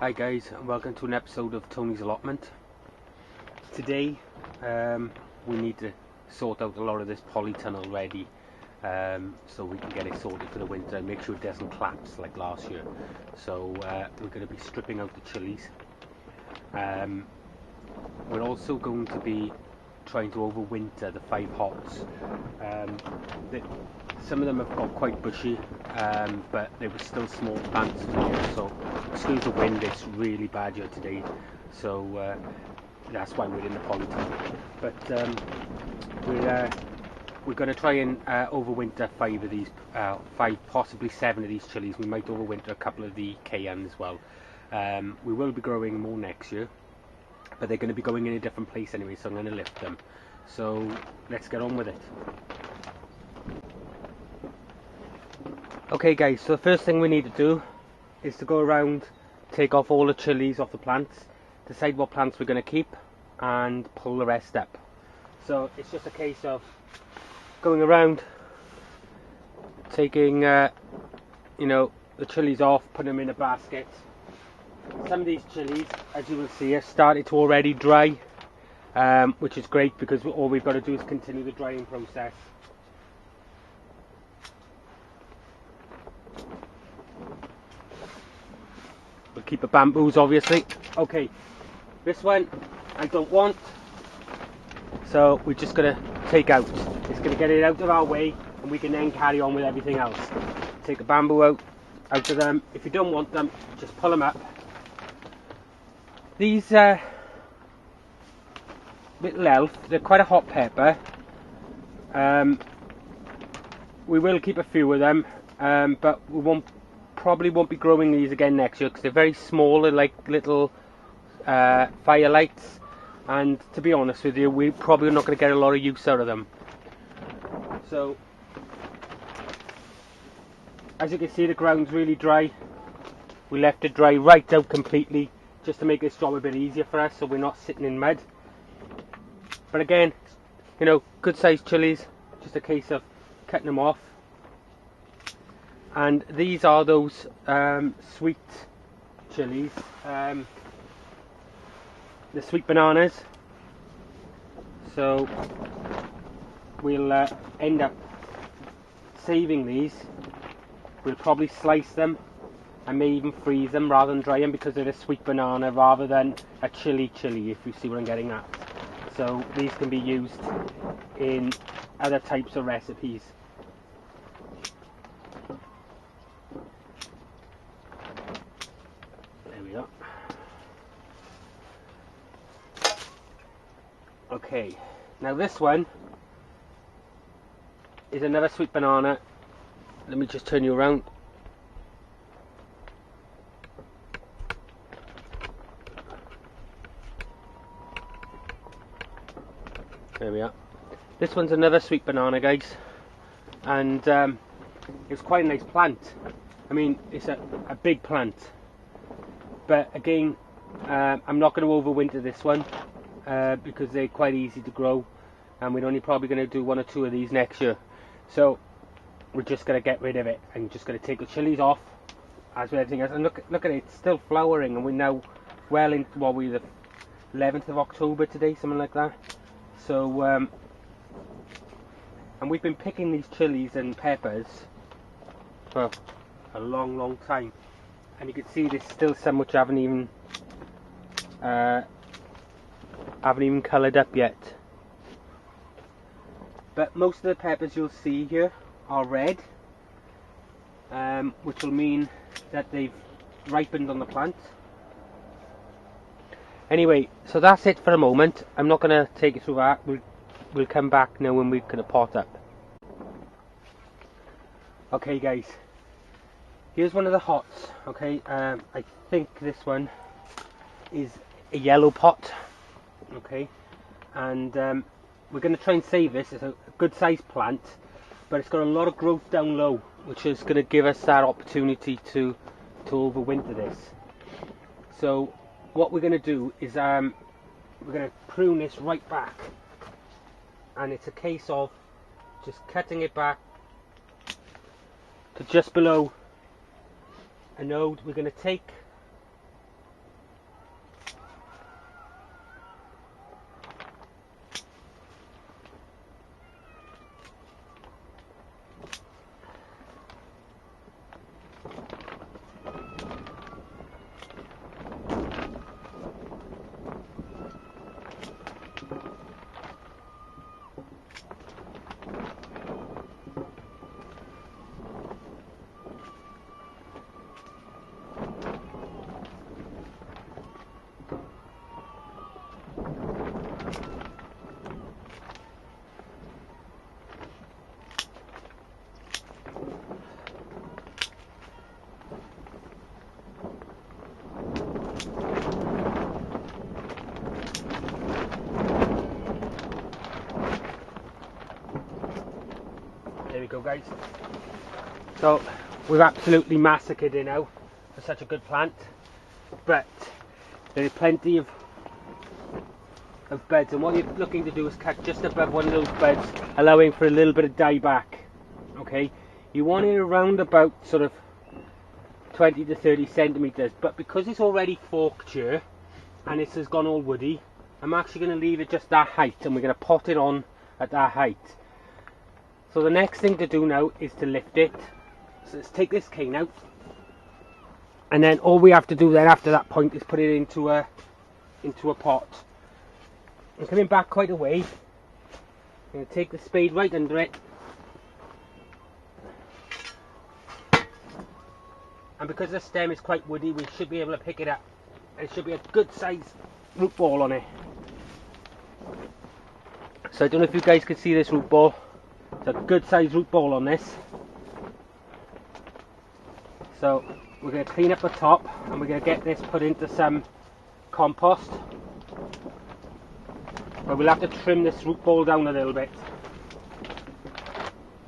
Hi guys, and welcome to an episode of Tony's Allotment. Today we need to sort out a lot of this polytunnel ready, so we can get it sorted for the winter and make sure it doesn't collapse like last year. So we're going to be stripping out the chilies. We're also going to be trying to overwinter the 5 hots. Some of them have got quite bushy, but they were still small plants today, so excuse the wind, it's really bad here today, so that's why we're in the polytunnel. But we're going to try and overwinter 5 of these, 5, possibly 7 of these chilies. We might overwinter a couple of the cayenne as well. We will be growing more next year, but they're going to be going in a different place anyway, so I'm going to lift them. So let's get on with it. Okay guys, so the first thing we need to do is to go around, take off all the chilies off the plants, decide what plants we're going to keep, and pull the rest up. So it's just a case of going around, taking the chilies off, putting them in a basket. Some of these chilies, as you will see, have started to already dry, which is great because all we've got to do is continue the drying process. We'll keep the bamboos obviously. Okay, this one I don't want, so we're just going to take out. It's going to get it out of our way and we can then carry on with everything else. Take the bamboo out of them. If you don't want them, just pull them up. These little elf, they're quite a hot pepper. We will keep a few of them, but we probably won't be growing these again next year because they're very small. They're like little firelights, and to be honest with you, we're probably not going to get a lot of use out of them. So as you can see, the ground's really dry. We left it dry right out completely just to make this job a bit easier for us, so we're not sitting in mud. But again, good sized chilies, just a case of cutting them off. And these are those sweet chilies, the sweet bananas. So we'll end up saving these. We'll probably slice them and may even freeze them rather than dry them because they're a sweet banana rather than a chili, if you see what I'm getting at. So these can be used in other types of recipes. There we go. Okay, now this one is another sweet banana. Let me just turn you around. There we are. This one's another sweet banana, guys, and it's quite a nice plant. I mean, it's a big plant, but again, I'm not going to overwinter this one because they're quite easy to grow, and we're only probably going to do 1 or 2 of these next year. So we're just going to get rid of it and just going to take the chilies off as with everything else. And look at it, it's still flowering, and we're now well into what we're the 11th of October today, something like that. So and we've been picking these chilies and peppers for a long time, and you can see there's still some which haven't even coloured up yet. But most of the peppers you'll see here are red, which will mean that they've ripened on the plant. Anyway, so that's it for the moment. I'm not going to take you through that. We'll come back now when we're going to pot up. Okay guys, here's one of the hots. Okay, I think this one is a yellow pot. Okay, and we're going to try and save this. It's a good sized plant, but it's got a lot of growth down low, which is going to give us that opportunity to overwinter this. So what we're going to do is we're going to prune this right back, and it's a case of just cutting it back to just below a node. We're going to take There we go, guys. So we've absolutely massacred it now for such a good plant, but there are plenty of buds, and what you're looking to do is cut just above one of those buds, allowing for a little bit of dieback. Okay, you want it around about sort of 20 to 30 centimeters, but because it's already forked here and it has gone all woody, I'm actually going to leave it just that height, and we're going to pot it on at that height. So the next thing to do now is to lift it. So let's take this cane out, and then all we have to do then after that point is put it into a pot. I'm coming back quite a way. I'm going to take the spade right under it, and because the stem is quite woody, we should be able to pick it up. There should be a good size root ball on it. So I don't know if you guys can see this root ball. It's a good size root ball on this. So we're going to clean up the top, and we're going to get this put into some compost. But we'll have to trim this root ball down a little bit.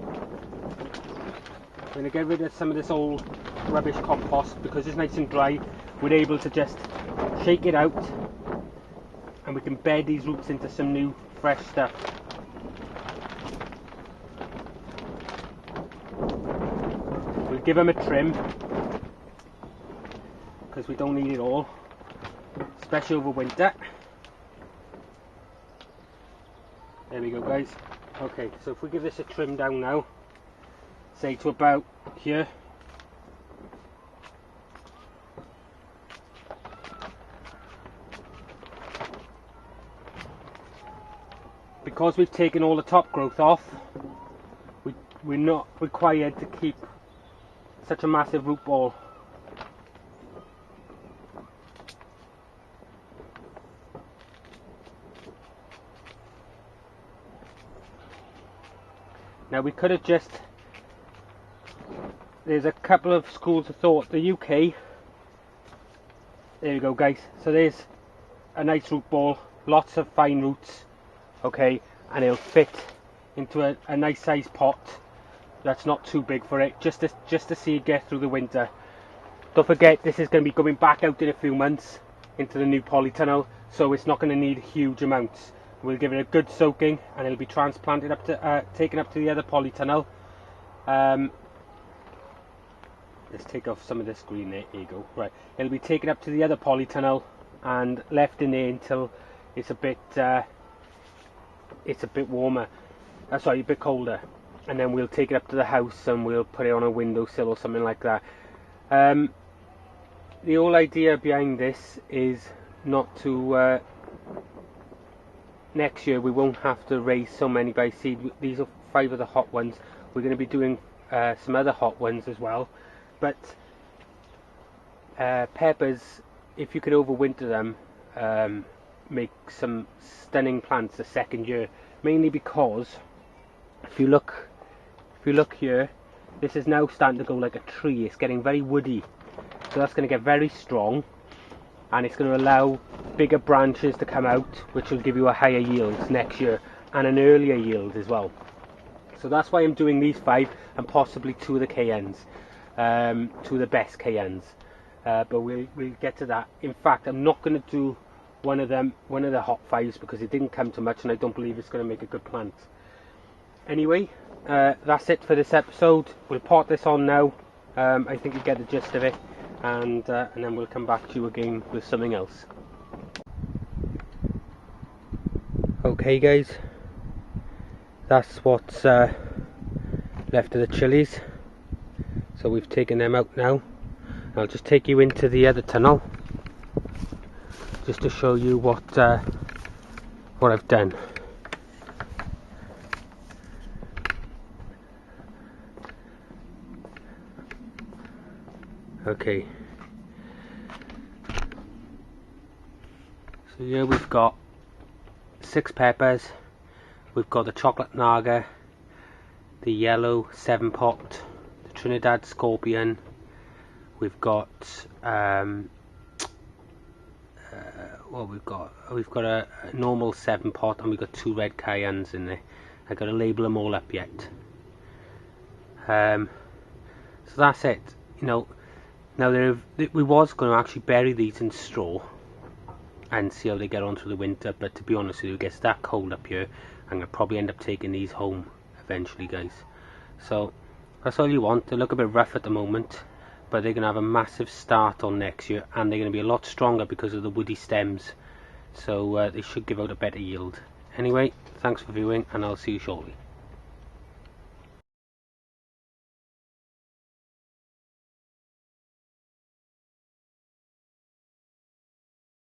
We're going to get rid of some of this old rubbish compost because it's nice and dry. We're able to just shake it out, and we can bed these roots into some new fresh stuff. We'll give them a trim because we don't need it all, especially over winter. There we go, guys. Okay, so if we give this a trim down now, say to about here. Because we've taken all the top growth off, we're not required to keep such a massive root ball. Now we could have just, there's a couple of schools of thought. The UK, there you go, guys. So there's a nice root ball, lots of fine roots, okay, and it'll fit into a nice sized pot that's not too big for it, just to see it get through the winter. Don't forget, this is going to be going back out in a few months into the new polytunnel, so it's not going to need huge amounts. We'll give it a good soaking, and it'll be transplanted up to taken up to the other polytunnel. Let's take off some of this green there. Here you go. Right, it'll be taken up to the other polytunnel and left in there until it's a bit warmer. Sorry, a bit colder, and then we'll take it up to the house and we'll put it on a windowsill or something like that. The whole idea behind this is not to next year we won't have to raise so many by seed. These are 5 of the hot ones. We're going to be doing some other hot ones as well, but peppers, if you could overwinter them, make some stunning plants the second year, mainly because if you look here, this is now starting to go like a tree. It's getting very woody, so that's going to get very strong, and it's going to allow bigger branches to come out, which will give you a higher yield next year and an earlier yield as well. So that's why I'm doing these 5 and possibly 2 of the cayennes, 2 of the best cayennes, but we'll get to that. In fact, I'm not going to do one of the hot 5s because it didn't come to much, and I don't believe it's going to make a good plant. Anyway, that's it for this episode. We'll pot this on now. I think you get the gist of it, and then we'll come back to you again with something else. Okay, guys, that's what's left of the chilies. So we've taken them out now. I'll just take you into the other tunnel just to show you what I've done. Okay, so here we've got 6 peppers. We've got the chocolate naga, the yellow 7-pot, the Trinidad scorpion. We've got what we've got a normal 7-pot, and we've got 2 red cayennes in there. I've got to label them all up yet. So that's it. You know, now we was going to actually bury these in straw and see how they get on through the winter, but to be honest with you, it gets that cold up here, I'm going to probably end up taking these home eventually, guys. So that's all you want. They look a bit rough at the moment, but they're going to have a massive start on next year, and they're going to be a lot stronger because of the woody stems, so they should give out a better yield. Anyway, thanks for viewing, and I'll see you shortly.